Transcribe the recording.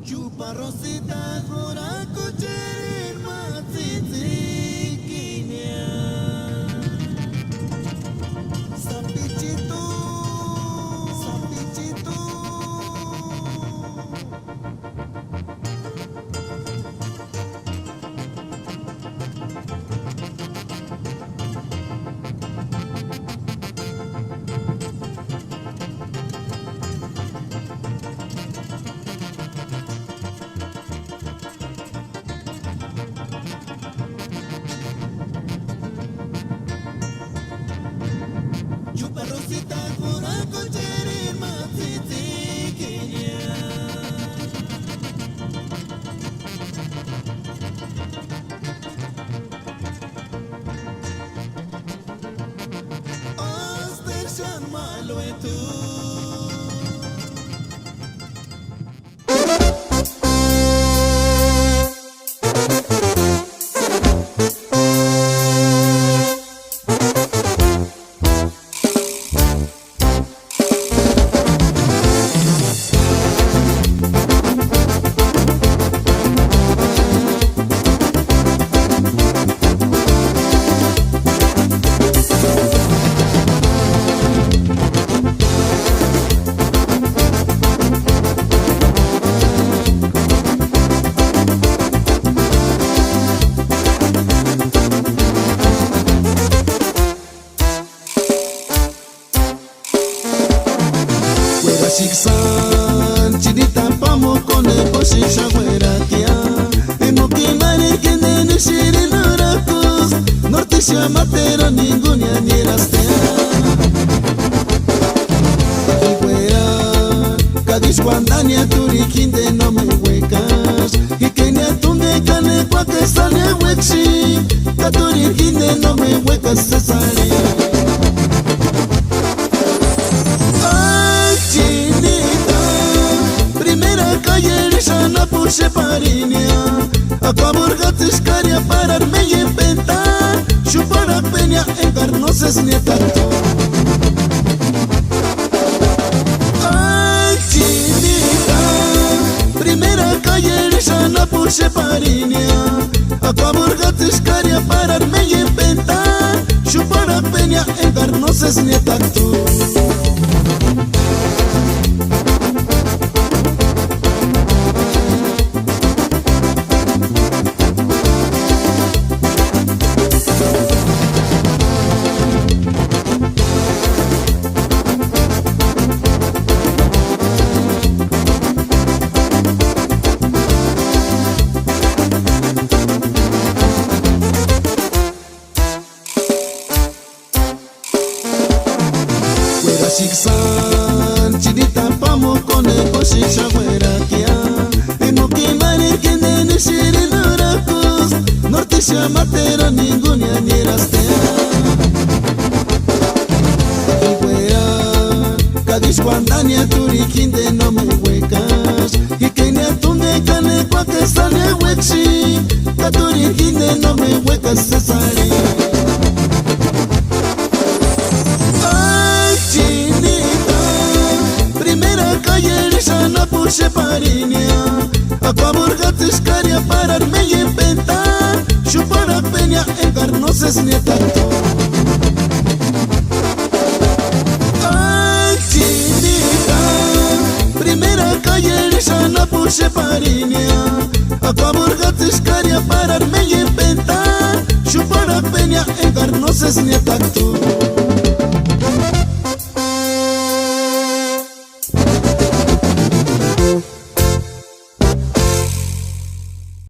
Chupa Rosita jura kucherin matzitzikinia Sapichito, sapichito Chupa Rosita jura kucherin matzitzikinia Ostershan malo etu Shiksan chinita pamo con el poshisha huerakia Emo que mare que nene shiri lurakus Norte shamatero ningunia ni rastea Huera Kadish guandania turikinde no me huecas Y que ni atunde cane kwa que sale huexi Katurikinde no me huecas se sale Shana pushe parinia Acaburga tiscaria pararme y inventar Chupara peña encarnoses nietato Ay chinita Primera calle Shana pushe parinia Acaburga tiscaria pararme y inventar Chupara peña encarnoses nietato Shiksan chinita pamo con el poshisha huerakia Emo que mare que nene shiri lurakus Norte shamatero ningunia ni rastea Huera Kadish guandania turikinde no me huecas Y que ni atunde cane kwa que sale huexi Katurikinde no me huecas se sale Shana pushe parinia Acaburga tiscaria pararme y inventar Chupara peña encarnoses nietato Ay chinita Primera calle Shana pushe parinia Acaburga tiscaria pararme y inventar Chupara peña encarnoses nietato